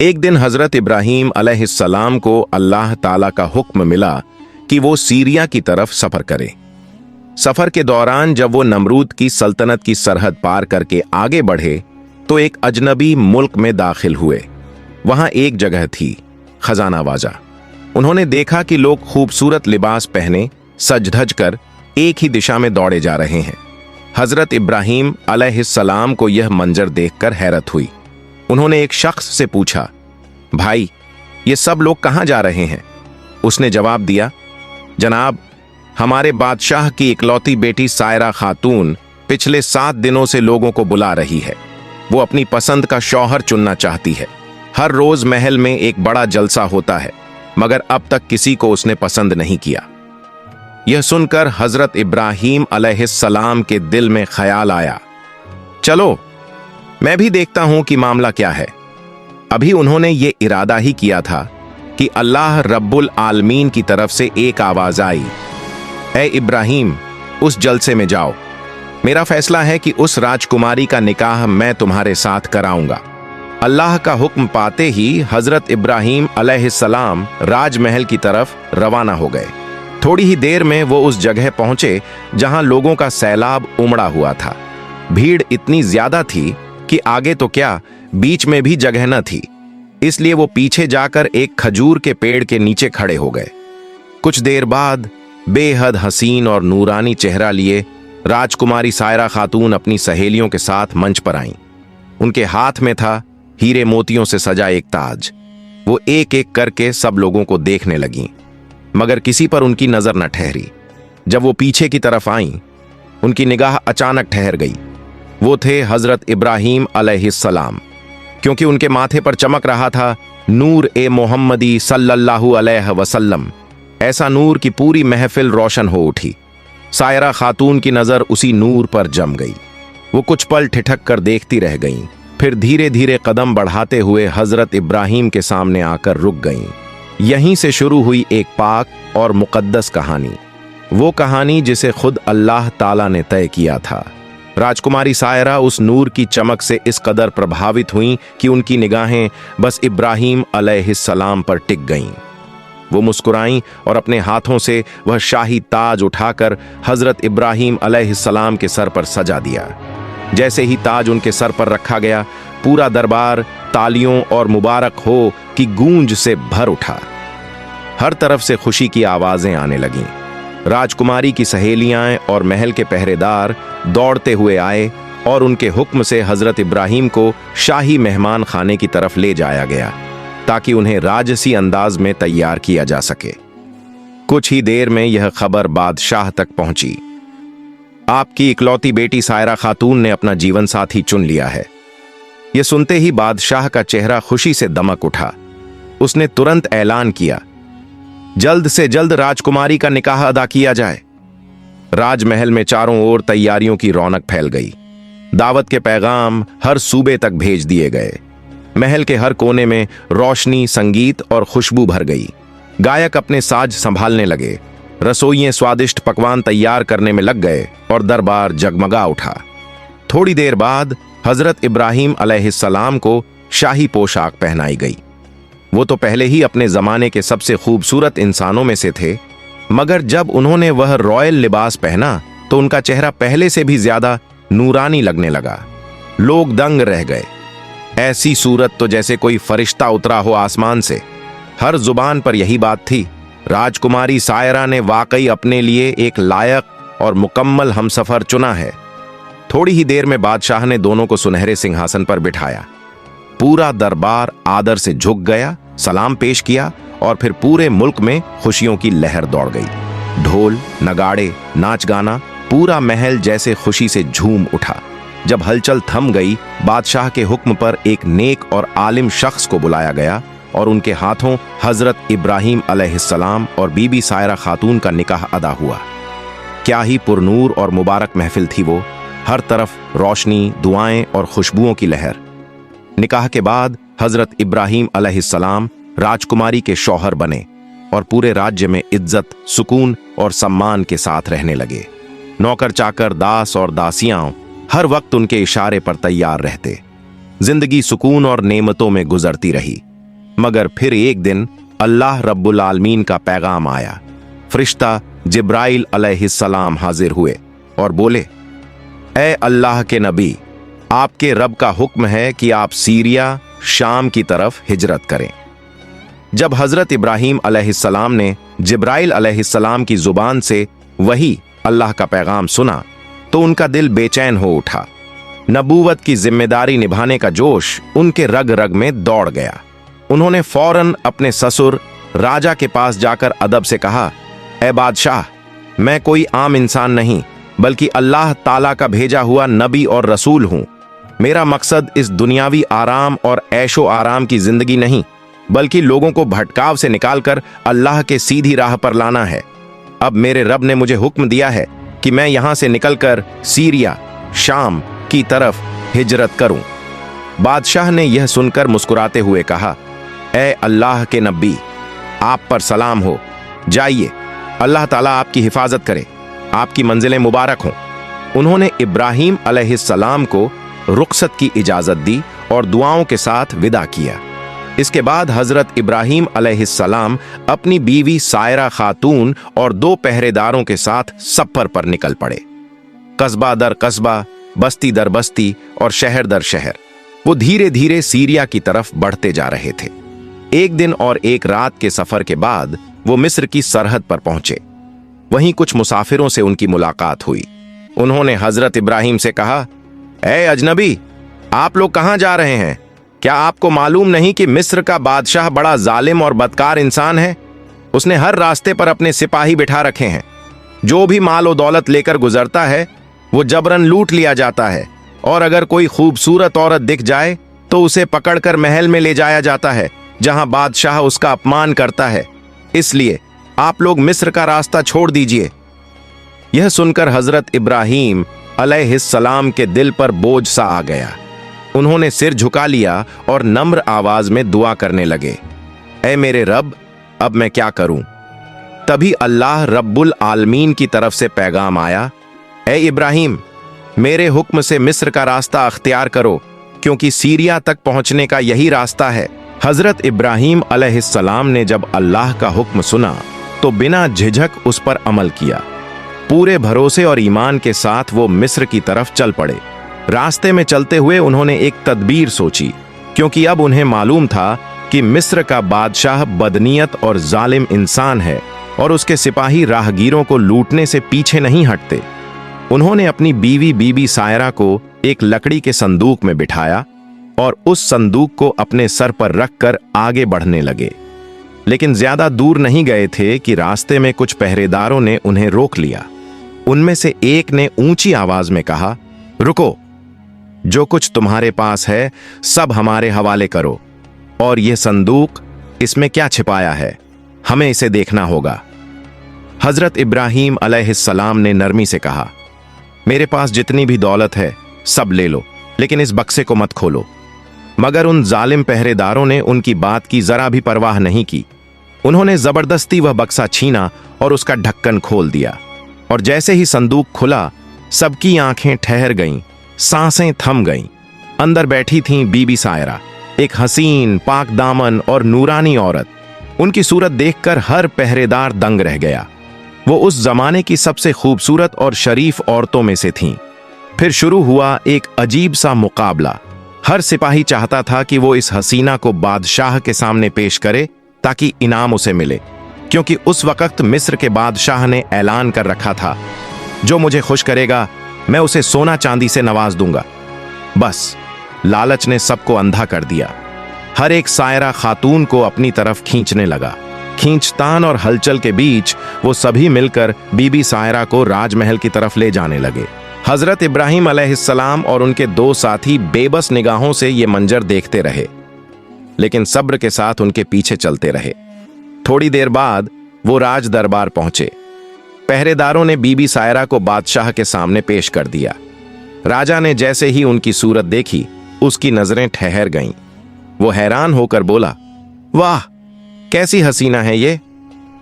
एक दिन हजरत इब्राहीम अलैहिस्सलाम को अल्लाह ताला का हुक्म मिला कि वो सीरिया की तरफ सफर करे। सफर के दौरान जब वो नमरूद की सल्तनत की सरहद पार करके आगे बढ़े तो एक अजनबी मुल्क में दाखिल हुए। वहां एक जगह थी खजाना वाजा। उन्होंने देखा कि लोग खूबसूरत लिबास पहने सज धज कर एक ही दिशा में दौड़े जा रहे हैं। हजरत इब्राहीम अलैहिस्सलाम को यह मंजर देखकर हैरत हुई। उन्होंने एक शख्स से पूछा, भाई ये सब लोग कहां जा रहे हैं? उसने जवाब दिया, जनाब हमारे बादशाह की इकलौती बेटी सायरा खातून पिछले 7 दिनों से लोगों को बुला रही है। वो अपनी पसंद का शौहर चुनना चाहती है। हर रोज महल में एक बड़ा जलसा होता है, मगर अब तक किसी को उसने पसंद नहीं किया। यह सुनकर हजरत इब्राहीम अलैहिस्सलाम के दिल में ख्याल आया, चलो मैं भी देखता हूं कि मामला क्या है। अभी उन्होंने ये इरादा ही किया था कि अल्लाह रब्बुल आलमीन की तरफ से एक आवाज आई, ए इब्राहीम उस जलसे में जाओ। मेरा फैसला है कि उस राजकुमारी का निकाह मैं तुम्हारे साथ कराऊंगा। अल्लाह का हुक्म पाते ही हजरत इब्राहीम अलैहिस्सलाम राजमहल की तरफ रवाना हो गए। थोड़ी ही देर में वो उस जगह पहुंचे जहां लोगों का सैलाब उमड़ा हुआ था। भीड़ इतनी ज्यादा थी कि आगे तो क्या बीच में भी जगह न थी, इसलिए वो पीछे जाकर एक खजूर के पेड़ के नीचे खड़े हो गए। कुछ देर बाद बेहद हसीन और नूरानी चेहरा लिए राजकुमारी सायरा खातून अपनी सहेलियों के साथ मंच पर आईं। उनके हाथ में था हीरे मोतियों से सजा एक ताज। वो एक एक करके सब लोगों को देखने लगीं, मगर किसी पर उनकी नजर न ठहरी। जब वो पीछे की तरफ आईं, उनकी निगाह अचानक ठहर गई। वो थे हजरत इब्राहीम अलैहिस्सलाम, क्योंकि उनके माथे पर चमक रहा था नूर ए मोहम्मदी सल्लल्लाहु अलैहि वसल्लम। ऐसा नूर की पूरी महफिल रोशन हो उठी। सायरा खातून की नजर उसी नूर पर जम गई। वो कुछ पल ठिठक कर देखती रह गईं, फिर धीरे धीरे कदम बढ़ाते हुए हजरत इब्राहीम के सामने आकर रुक गईं। यहीं से शुरू हुई एक पाक और मुकद्दस कहानी, वो कहानी जिसे खुद अल्लाह ताला ने तय किया था। राजकुमारी सायरा उस नूर की चमक से इस कदर प्रभावित हुईं कि उनकी निगाहें बस इब्राहीम अलैहिस्सलाम पर टिक गईं। वो मुस्कुराईं और अपने हाथों से वह शाही ताज उठाकर हजरत इब्राहीम अलैहिस्सलाम के सर पर सजा दिया। जैसे ही ताज उनके सर पर रखा गया, पूरा दरबार तालियों और मुबारक हो की गूंज से भर उठा। हर तरफ से खुशी की आवाजें आने लगीं। राजकुमारी की सहेलियां और महल के पहरेदार दौड़ते हुए आए और उनके हुक्म से हजरत इब्राहीम को शाही मेहमान खाने की तरफ ले जाया गया, ताकि उन्हें राजसी अंदाज में तैयार किया जा सके। कुछ ही देर में यह खबर बादशाह तक पहुंची, आपकी इकलौती बेटी सायरा खातून ने अपना जीवन साथी चुन लिया है। यह सुनते ही बादशाह का चेहरा खुशी से दमक उठा। उसने तुरंत ऐलान किया, जल्द से जल्द राजकुमारी का निकाह अदा किया जाए। राजमहल में चारों ओर तैयारियों की रौनक फैल गई। दावत के पैगाम हर सूबे तक भेज दिए गए। महल के हर कोने में रोशनी, संगीत और खुशबू भर गई। गायक अपने साज संभालने लगे, रसोइये स्वादिष्ट पकवान तैयार करने में लग गए और दरबार जगमगा उठा। थोड़ी देर बाद हजरत इब्राहीम अलैहिस्सलाम को शाही पोशाक पहनाई गई। वो तो पहले ही अपने जमाने के सबसे खूबसूरत इंसानों में से थे, मगर जब उन्होंने वह रॉयल लिबास पहना तो उनका चेहरा पहले से भी ज्यादा नूरानी लगने लगा। लोग दंग रह गए। ऐसी सूरत तो जैसे कोई फरिश्ता उतरा हो आसमान से। हर जुबान पर यही बात थी, राजकुमारी सायरा ने वाकई अपने लिए एक लायक और मुकम्मल हमसफर चुना है। थोड़ी ही देर में बादशाह ने दोनों को सुनहरे सिंहासन पर बिठाया। पूरा दरबार आदर से झुक गया, सलाम पेश किया और फिर पूरे मुल्क में खुशियों की लहर दौड़ गई। ढोल, नगाड़े, नाच गाना, पूरा महल जैसे खुशी से झूम उठा। जब हलचल थम गई, बादशाह के हुक्म पर एक नेक और आलिम शख्स को बुलाया गया और उनके हाथों हजरत इब्राहीम अलैहिस्सलाम और बीबी सायरा खातून का निकाह अदा हुआ। क्या ही पुरनूर और मुबारक महफिल थी वो। हर तरफ रोशनी, दुआएं और खुशबुओं की लहर। निकाह के बाद हजरत इब्राहीम अलैहिस्सलाम राजकुमारी के शौहर बने और पूरे राज्य में इज्जत, सुकून और सम्मान के साथ रहने लगे। नौकर चाकर, दास और दासियां हर वक्त उनके इशारे पर तैयार रहते। जिंदगी सुकून और नेमतों में गुजरती रही। मगर फिर एक दिन अल्लाह रब्बुल आलमीन का पैगाम आया। फरिश्ता जिब्राइल अलैहिस्सलाम हाजिर हुए और बोले, ए अल्लाह के नबी, आपके रब का हुक्म है कि आप सीरिया शाम की तरफ हिजरत करें। जब हजरत इब्राहीम अलैहिस्सलाम ने जिब्राइल अलैहिस्सलाम की जुबान से वही अल्लाह का पैगाम सुना तो उनका दिल बेचैन हो उठा। नबूवत की जिम्मेदारी निभाने का जोश उनके रग रग में दौड़ गया। उन्होंने फौरन अपने ससुर राजा के पास जाकर अदब से कहा, ए बादशाह, मैं कोई आम इंसान नहीं बल्कि अल्लाह ताला का भेजा हुआ नबी और रसूल हूं। मेरा मकसद इस दुनियावी आराम और ऐशो आराम की जिंदगी नहीं बल्कि लोगों को भटकाव से निकालकर अल्लाह के सीधी राह पर लाना है। अब मेरे रब ने मुझे हुक्म दिया है कि मैं यहां से निकलकर सीरिया शाम की तरफ हिजरत करूं। बादशाह ने यह सुनकर मुस्कुराते हुए कहा, ए अल्लाह के नबी, आप पर सलाम हो, जाइए, अल्लाह ताला आपकी हिफाजत करे, आपकी मंजिलें मुबारक हों। उन्होंने इब्राहीम अलैहिस्सलाम को रुखसत की इजाजत दी और दुआओं के साथ विदा किया। इसके बाद हजरत इब्राहीम अलैहिस्सलाम अपनी बीवी सायरा खातून और 2 पहरेदारों के साथ सफर पर निकल पड़े। कस्बा दर कस्बा, बस्ती दर बस्ती और शहर दर शहर वो धीरे धीरे सीरिया की तरफ बढ़ते जा रहे थे। एक दिन और एक रात के सफर के बाद वो मिस्र की सरहद पर पहुंचे। वहीं कुछ मुसाफिरों से उनकी मुलाकात हुई। उन्होंने हजरत इब्राहीम से कहा, ए अजनबी, आप लोग कहां जा रहे हैं? क्या आपको मालूम नहीं कि मिस्र का बादशाह बड़ा जालिम और बदकार इंसान है? उसने हर रास्ते पर अपने सिपाही बिठा रखे हैं। जो भी माल और दौलत लेकर गुजरता है वो जबरन लूट लिया जाता है, और अगर कोई खूबसूरत औरत दिख जाए तो उसे पकड़कर महल में ले जाया जाता है जहां बादशाह उसका अपमान करता है। इसलिए आप लोग मिस्र का रास्ता छोड़ दीजिए। यह सुनकर हजरत इब्राहीम अलैहिस्सलाम के दिल पर बोझ सा आ गया। उन्होंने सिर झुका लिया और नम्र आवाज में दुआ करने लगे, ऐ मेरे रब, अब मैं क्या करूं? तभी अल्लाह रब्बुल आलमीन की तरफ से पैगाम आया, ऐ इब्राहीम, मेरे हुक्म से मिस्र का रास्ता अख्तियार करो, क्योंकि सीरिया तक पहुंचने का यही रास्ता है। हजरत इब्राहीम अलैहिस्सलाम ने जब अल्लाह का हुक्म सुना तो बिना झिझक उस पर अमल किया। पूरे भरोसे और ईमान के साथ वो मिस्र की तरफ चल पड़े। रास्ते में चलते हुए उन्होंने एक तदबीर सोची, क्योंकि अब उन्हें मालूम था कि मिस्र का बादशाह बदनीयत और जालिम इंसान है और उसके सिपाही राहगीरों को लूटने से पीछे नहीं हटते। उन्होंने अपनी बीवी बीबी सायरा को एक लकड़ी के संदूक में बिठाया और उस संदूक को अपने सर पर रखकर आगे बढ़ने लगे। लेकिन ज्यादा दूर नहीं गए थे कि रास्ते में कुछ पहरेदारों ने उन्हें रोक लिया। उनमें से एक ने ऊंची आवाज में कहा, रुको, जो कुछ तुम्हारे पास है सब हमारे हवाले करो, और यह संदूक, इसमें क्या छिपाया है, हमें इसे देखना होगा। हजरत इब्राहीम अलैहिस्सलाम ने नरमी से कहा, मेरे पास जितनी भी दौलत है सब ले लो, लेकिन इस बक्से को मत खोलो। मगर उन जालिम पहरेदारों ने उनकी बात की जरा भी परवाह नहीं की। उन्होंने जबरदस्ती वह बक्सा छीना और उसका ढक्कन खोल दिया, और जैसे ही संदूक खुला सबकी आंखें ठहर गईं, सांसें थम गईं। अंदर बैठी थीं बीबी सायरा, एक हसीन, पाक दामन और नूरानी औरत। उनकी सूरत देखकर हर पहरेदार दंग रह गया। वो उस जमाने की सबसे खूबसूरत और शरीफ औरतों में से थीं। फिर शुरू हुआ एक अजीब सा मुकाबला। हर सिपाही चाहता था कि वो इस हसीना को बादशाह के सामने पेश करे ताकि इनाम उसे मिले, क्योंकि उस वक्त मिस्र के बादशाह ने ऐलान कर रखा था, जो मुझे खुश करेगा मैं उसे सोना चांदी से नवाज दूंगा। बस लालच ने सबको अंधा कर दिया। हर एक सायरा खातून को अपनी तरफ खींचने लगा। खींचतान और हलचल के बीच वो सभी मिलकर बीबी सायरा को राजमहल की तरफ ले जाने लगे। हजरत इब्राहीम अलैहिस्सलाम और उनके 2 साथी बेबस निगाहों से ये मंजर देखते रहे, लेकिन सब्र के साथ उनके पीछे चलते रहे। थोड़ी देर बाद वो राज दरबार पहुंचे। पहरेदारों ने बीबी सायरा को बादशाह के सामने पेश कर दिया। राजा ने जैसे ही उनकी सूरत देखी, उसकी नजरें ठहर गईं। वो हैरान होकर बोला, वाह, कैसी हसीना है ये।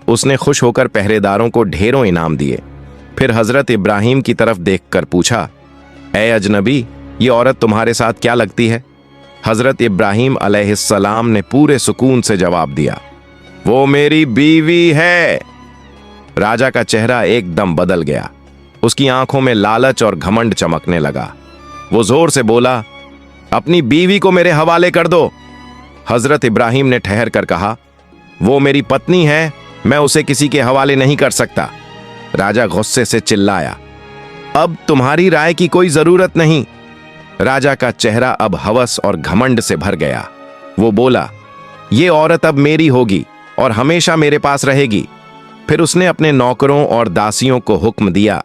उसने खुश होकर पहरेदारों को ढेरों इनाम दिए। फिर हजरत इब्राहीम की तरफ देखकर पूछा, ऐ अजनबी, ये औरत तुम्हारे साथ क्या लगती है? हजरत इब्राहिम अलैहिस्सलाम ने पूरे सुकून से जवाब दिया, वो मेरी बीवी है। राजा का चेहरा एकदम बदल गया। उसकी आंखों में लालच और घमंड चमकने लगा। वो जोर से बोला, अपनी बीवी को मेरे हवाले कर दो। हजरत इब्राहिम ने ठहर कर कहा, वो मेरी पत्नी है, मैं उसे किसी के हवाले नहीं कर सकता। राजा गुस्से से चिल्लाया, अब तुम्हारी राय की कोई जरूरत नहीं। राजा का चेहरा अब हवस और घमंड से भर गया। वो बोला, ये औरत अब मेरी होगी और हमेशा मेरे पास रहेगी। फिर उसने अपने नौकरों और दासियों को हुक्म दिया,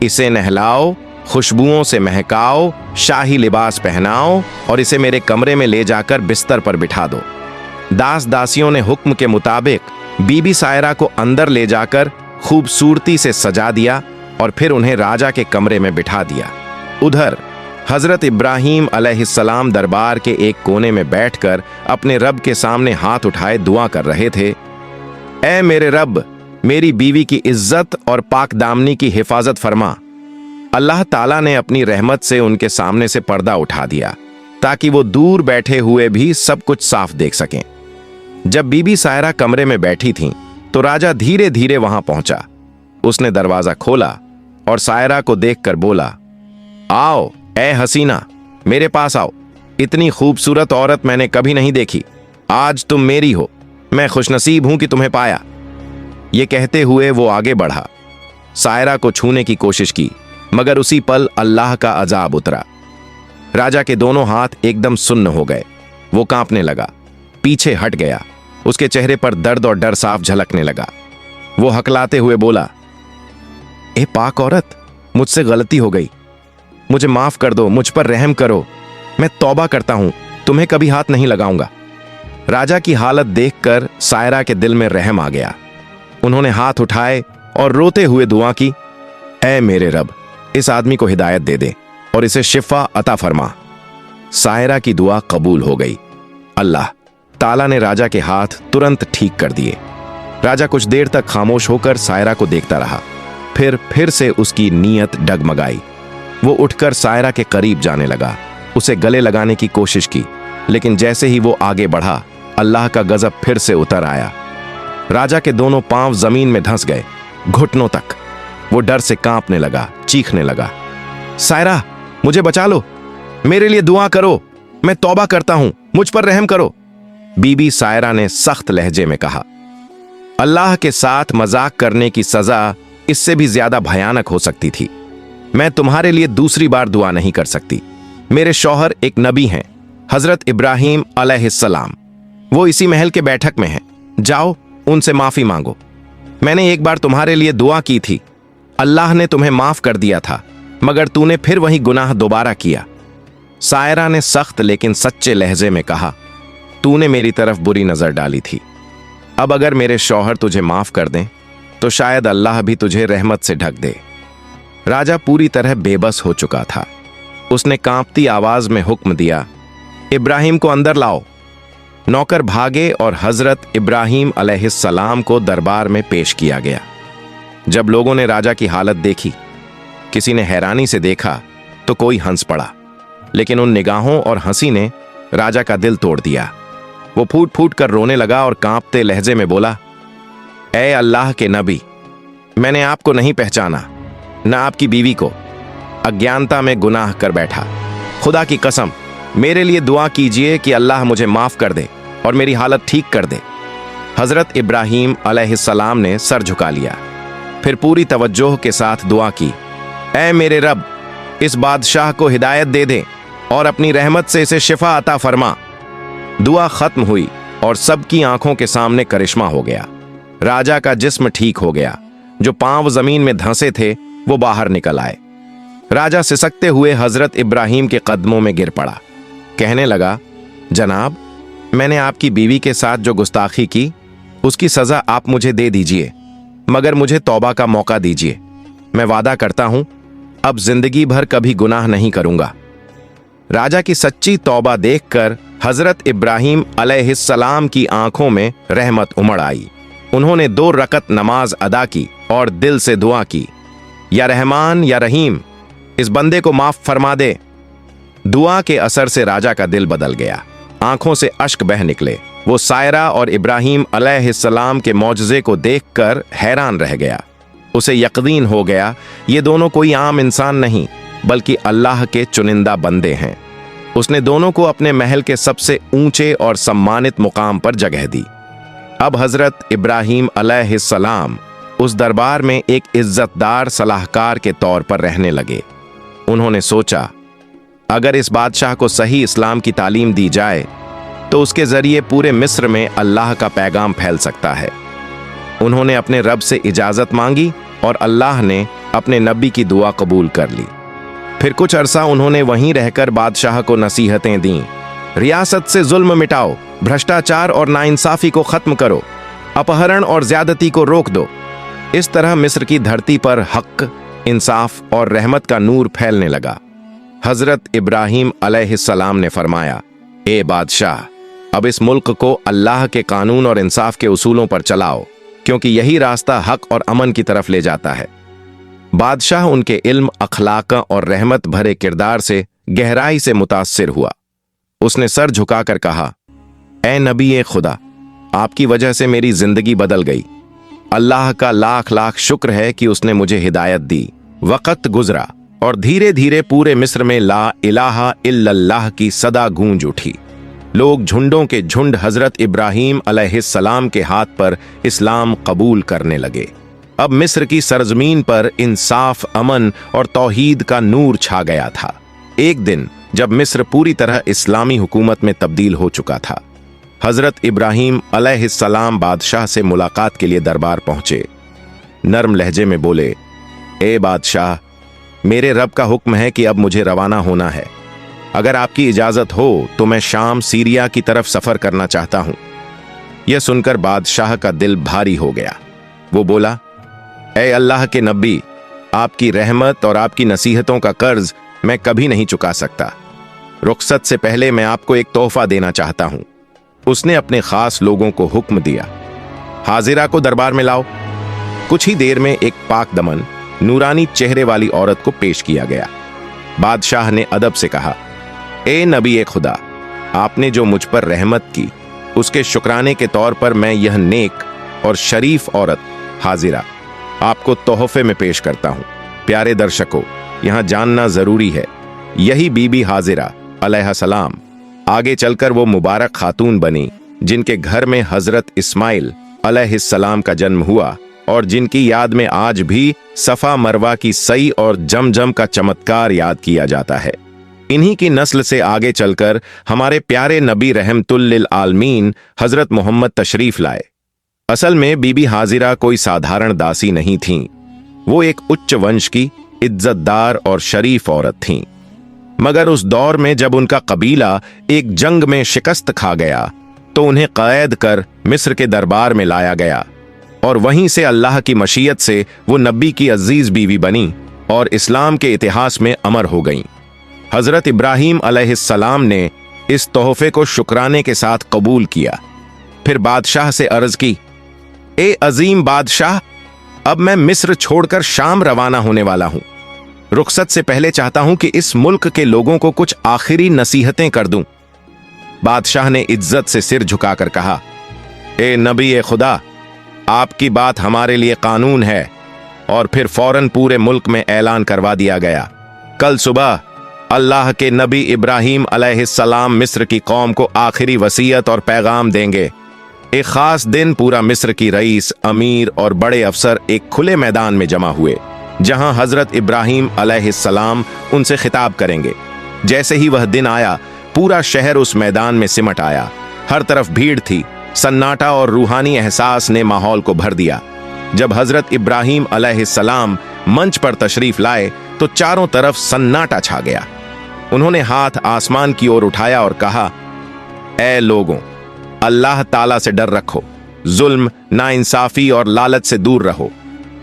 इसे नहलाओ, खुशबुओं से महकाओ, शाही लिबास पहनाओ और इसे मेरे कमरे में ले जाकर बिस्तर पर बिठा दो। दास दासियों ने हुक्म के मुताबिक बीबी सायरा को अंदर ले जाकर खूबसूरती से सजा दिया और फिर उन्हें राजा के कमरे में बिठा दिया। उधर हजरत इब्राहिम अलैहिस्सलाम दरबार के एक कोने में बैठकर अपने रब के सामने हाथ उठाए दुआ कर रहे थे, ऐ मेरे रब, मेरी बीवी की इज्जत और पाकदामनी की हिफाजत फरमा। अल्लाह ताला ने अपनी रहमत से उनके सामने से पर्दा उठा दिया ताकि वो दूर बैठे हुए भी सब कुछ साफ देख सकें। जब बीबी सायरा कमरे में बैठी थीं, तो राजा धीरे धीरे वहां पहुंचा। उसने दरवाजा खोला और सायरा को देखकर बोला, आओ ए हसीना, मेरे पास आओ। इतनी खूबसूरत औरत मैंने कभी नहीं देखी। आज तुम मेरी हो। मैं खुशनसीब हूं कि तुम्हें पाया। ये कहते हुए वो आगे बढ़ा। सायरा को छूने की कोशिश की, मगर उसी पल अल्लाह का अजाब उतरा। राजा के दोनों हाथ एकदम सुन्न हो गए। वो कांपने लगा, पीछे हट गया। उसके चेहरे पर दर्द और डर साफ झलकने लगा। वो हकलाते हुए बोला, ए पाक औरत, मुझसे गलती हो गई, मुझे माफ कर दो, मुझ पर रहम करो। मैं तौबा करता हूं, तुम्हें कभी हाथ नहीं लगाऊंगा। राजा की हालत देखकर सायरा के दिल में रहम आ गया। उन्होंने हाथ उठाए और रोते हुए दुआ की, ऐ मेरे रब, इस आदमी को हिदायत दे दे और इसे शिफा अता फरमा। सायरा की दुआ कबूल हो गई। अल्लाह ताला ने राजा के हाथ तुरंत ठीक कर दिए। राजा कुछ देर तक खामोश होकर सायरा को देखता रहा। फिर से उसकी नीयत डगमगाई। वो उठकर सायरा के करीब जाने लगा, उसे गले लगाने की कोशिश की, लेकिन जैसे ही वो आगे बढ़ा, अल्लाह का गजब फिर से उतर आया। राजा के दोनों पांव जमीन में धंस गए, घुटनों तक। वो डर से कांपने लगा, चीखने लगा, सायरा, मुझे बचा लो, मेरे लिए दुआ करो, मैं तौबा करता हूं, मुझ पर रहम करो। बीबी सायरा ने सख्त लहजे में कहा, अल्लाह के साथ मजाक करने की सजा इससे भी ज्यादा भयानक हो सकती थी। मैं तुम्हारे लिए दूसरी बार दुआ नहीं कर सकती। मेरे शौहर एक नबी हैं, हजरत इब्राहिम अलैहिस्सलाम। वो इसी महल के बैठक में हैं। जाओ, उनसे माफी मांगो। मैंने एक बार तुम्हारे लिए दुआ की थी, अल्लाह ने तुम्हें माफ कर दिया था, मगर तूने फिर वही गुनाह दोबारा किया। सायरा ने सख्त लेकिन सच्चे लहजे में कहा, तूने मेरी तरफ बुरी नजर डाली थी। अब अगर मेरे शौहर तुझे माफ कर दें तो शायद अल्लाह भी तुझे रहमत से ढक दे। राजा पूरी तरह बेबस हो चुका था। उसने कांपती आवाज में हुक्म दिया, इब्राहिम को अंदर लाओ। नौकर भागे और हजरत इब्राहिम अलैहिस्सलाम को दरबार में पेश किया गया। जब लोगों ने राजा की हालत देखी, किसी ने हैरानी से देखा तो कोई हंस पड़ा, लेकिन उन निगाहों और हंसी ने राजा का दिल तोड़ दिया। वो फूट फूट कर रोने लगा और कांपते लहजे में बोला, ऐ अल्लाह के नबी, मैंने आपको नहीं पहचाना, न आपकी बीवी को। अज्ञानता में गुनाह कर बैठा। खुदा की कसम, मेरे लिए दुआ कीजिए कि अल्लाह मुझे माफ कर दे और मेरी हालत ठीक कर दे। हजरत इब्राहिम अलैहिस्सलाम ने सर झुका लिया, फिर पूरी तवज्जो के साथ दुआ की, ऐ मेरे रब, इस बादशाह को हिदायत दे दे और अपनी रहमत से इसे शिफा अता फरमा। दुआ खत्म हुई और सबकी आंखों के सामने करिश्मा हो गया। राजा का जिस्म ठीक हो गया। जो पांव जमीन में धंसे थे वो बाहर निकल आए। राजा सिसकते हुए हजरत इब्राहिम के कदमों में गिर पड़ा। कहने लगा, जनाब, मैंने आपकी बीवी के साथ जो गुस्ताखी की उसकी सजा आप मुझे दे दीजिए, मगर मुझे तौबा का मौका दीजिए। मैं वादा करता हूं अब जिंदगी भर कभी गुनाह नहीं करूंगा। राजा की सच्ची तौबा देखकर हजरत इब्राहिम अलैहिस्सलाम की आंखों में रहमत उमड़ आई। उन्होंने 2 रकत नमाज अदा की और दिल से दुआ की, या रहमान या रहीम, इस बंदे को माफ फरमा दे। दुआ के असर से राजा का दिल बदल गया, आंखों से अश्क बह निकले। वो सायरा और इब्राहिम अलैहिस्सलाम के मौजज़े को देखकर हैरान रह गया। उसे यकीन हो गया ये दोनों कोई आम इंसान नहीं बल्कि अल्लाह के चुनिंदा बंदे हैं। उसने दोनों को अपने महल के सबसे ऊंचे और सम्मानित मुकाम पर जगह दी। अब हजरत इब्राहिम अलैहिस्सलाम उस दरबार में एक इज्जतदार सलाहकार के तौर पर रहने लगे। उन्होंने सोचा, अगर इस बादशाह को सही इस्लाम की तालीम दी जाए तो उसके जरिए पूरे मिस्र में अल्लाह का पैगाम फैल सकता है। उन्होंने अपने रब से इजाजत मांगी और अल्लाह ने अपने नबी की दुआ कबूल कर ली। फिर कुछ अरसा उन्होंने वहीं रहकर बादशाह को नसीहतें दीं। रियासत से जुल्म मिटाओ, भ्रष्टाचार और नाइंसाफी को खत्म करो, अपहरण और ज्यादती को रोक दो। इस तरह मिस्र की धरती पर हक, इंसाफ और रहमत का नूर फैलने लगा। हजरत इब्राहिम अलैहिस्सलाम ने फरमाया, ए बादशाह, अब इस मुल्क को अल्लाह के कानून और इंसाफ के उसूलों पर चलाओ, क्योंकि यही रास्ता हक और अमन की तरफ ले जाता है। बादशाह उनके इल्म, अखलाक और रहमत भरे किरदार से गहराई से मुतासिर हुआ। उसने सर झुकाकर कहा, ए नबी ए खुदा, आपकी वजह से मेरी जिंदगी बदल गई। अल्लाह का लाख लाख शुक्र है कि उसने मुझे हिदायत दी। वक्त गुजरा और धीरे धीरे पूरे मिस्र में ला इलाहा इल्लल्लाह की सदा गूंज उठी। लोग झुंडों के झुंड हजरत इब्राहिम अलैहिस्सलाम के हाथ पर इस्लाम कबूल करने लगे। अब मिस्र की सरजमीन पर इंसाफ, अमन और तौहीद का नूर छा गया था। एक दिन जब मिस्र पूरी तरह इस्लामी हुकूमत में तब्दील हो चुका था, हजरत इब्राहिम अलैहिस्सलाम बादशाह से मुलाकात के लिए दरबार पहुंचे। नर्म लहजे में बोले, ए बादशाह, मेरे रब का हुक्म है कि अब मुझे रवाना होना है। अगर आपकी इजाजत हो तो मैं शाम, सीरिया की तरफ सफर करना चाहता हूं। यह सुनकर बादशाह का दिल भारी हो गया। वो बोला, ए अल्लाह के नबी, आपकी रहमत और आपकी नसीहतों का कर्ज मैं कभी नहीं चुका सकता। रुखसत से पहले मैं आपको एक तोहफा देना चाहता हूं। उसने अपने खास लोगों को हुक्म दिया, हाजिरा को दरबार में लाओ। कुछ ही देर में एक पाक दमन, नूरानी चेहरे वाली औरत को पेश किया गया। बादशाह ने अदब से कहा, ए नबी ए खुदा, आपने जो मुझ पर रहमत की उसके शुक्राने के तौर पर मैं यह नेक और शरीफ औरत हाजिरा आपको तोहफे में पेश करता हूं। प्यारे दर्शकों, यहां जानना जरूरी है, यही बीबी हाजिरा अलैहिस्सलाम आगे चलकर वो मुबारक खातून बनी जिनके घर में हजरत इस्माइल अलैहिस्सलाम का जन्म हुआ और जिनकी याद में आज भी सफा मरवा की सई और जमजम का चमत्कार याद किया जाता है। इन्हीं की नस्ल से आगे चलकर हमारे प्यारे नबी रहमतुल लिल आलमीन हजरत मोहम्मद तशरीफ लाए। असल में बीबी हाजिरा कोई साधारण दासी नहीं थीं। वो एक उच्च वंश की इज्जतदार और शरीफ औरत थीं। मगर उस दौर में जब उनका कबीला एक जंग में शिकस्त खा गया तो उन्हें कैद कर मिस्र के दरबार में लाया गया और वहीं से अल्लाह की मशीयत से वो नबी की अजीज बीवी बनी और इस्लाम के इतिहास में अमर हो गईं। हजरत इब्राहिम अलैहिस्सलाम ने इस तोहफे को शुक्राने के साथ कबूल किया। फिर बादशाह से अर्ज की, ए अजीम बादशाह, अब मैं मिस्र छोड़कर शाम रवाना होने वाला हूं। रुखसत से पहले चाहता हूं कि इस मुल्क के लोगों को कुछ आखिरी नसीहतें कर दूं। बादशाह ने इज्जत से सिर झुकाकर कहा, ए नबी ए खुदा, आपकी बात हमारे लिए कानून है। और फिर फौरन पूरे मुल्क में ऐलान करवा दिया गया, कल सुबह अल्लाह के नबी इब्राहिम अलैहिस्सलाम मिस्र की कौम को आखिरी वसीयत और पैगाम देंगे। एक खास दिन पूरा मिस्र की रईस, अमीर और बड़े अफसर एक खुले मैदान में जमा हुए, जहां हजरत इब्राहिम अलैहिस्सलाम उनसे खिताब करेंगे। जैसे ही वह दिन आया, पूरा शहर उस मैदान में सिमट आया। हर तरफ भीड़ थी, सन्नाटा और रूहानी एहसास ने माहौल को भर दिया। जब हजरत इब्राहिम अलैहिस्सलाम मंच पर तशरीफ लाए तो चारों तरफ सन्नाटा छा गया। उन्होंने हाथ आसमान की ओर उठाया और कहा, ऐ लोगों, अल्लाह ताला से डर रखो, जुल्म, नाइंसाफी और लालच से दूर रहो।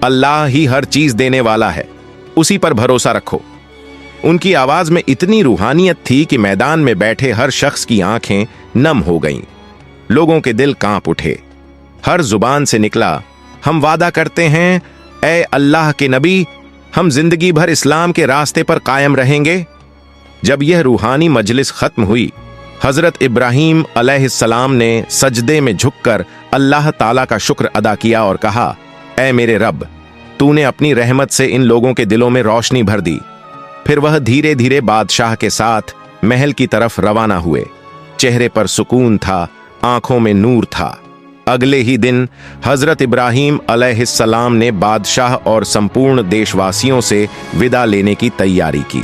अल्लाह ही हर चीज देने वाला है, उसी पर भरोसा रखो। उनकी आवाज में इतनी रूहानियत थी कि मैदान में बैठे हर शख्स की आंखें नम हो गईं। लोगों के दिल कांप उठे। हर जुबान से निकला, हम वादा करते हैं, ए अल्लाह के नबी, हम जिंदगी भर इस्लाम के रास्ते पर कायम रहेंगे। जब यह रूहानी मजलिस खत्म हुई, हजरत इब्राहीम अलैहिस्सलाम ने सजदे में झुककर अल्लाह ताला का शुक्र अदा किया और कहा, ऐ मेरे रब, तूने अपनी रहमत से इन लोगों के दिलों में रोशनी भर दी। फिर वह धीरे धीरे बादशाह के साथ महल की तरफ रवाना हुए। चेहरे पर सुकून था, आंखों में नूर था। अगले ही दिन हजरत इब्राहीम अलैहिस्सलाम ने बादशाह और संपूर्ण देशवासियों से विदा लेने की तैयारी की।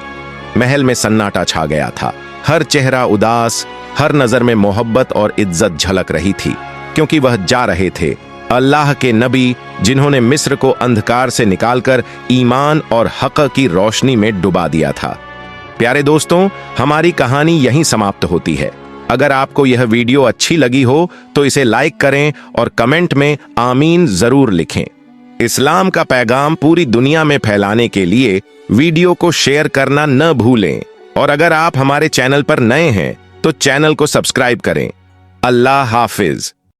महल में सन्नाटा छा गया था। हर चेहरा उदास, हर नजर में मोहब्बत और इज्जत झलक रही थी, क्योंकि वह जा रहे थे अल्लाह के नबी, जिन्होंने मिस्र को अंधकार से निकालकर ईमान और हक की रोशनी में डुबा दिया था। प्यारे दोस्तों, हमारी कहानी यहीं समाप्त होती है। अगर आपको यह वीडियो अच्छी लगी हो तो इसे लाइक करें और कमेंट में आमीन जरूर लिखें। इस्लाम का पैगाम पूरी दुनिया में फैलाने के लिए वीडियो को शेयर करना न भूलें। और अगर आप हमारे चैनल पर नए हैं तो चैनल को सब्सक्राइब करें। अल्लाह हाफिज।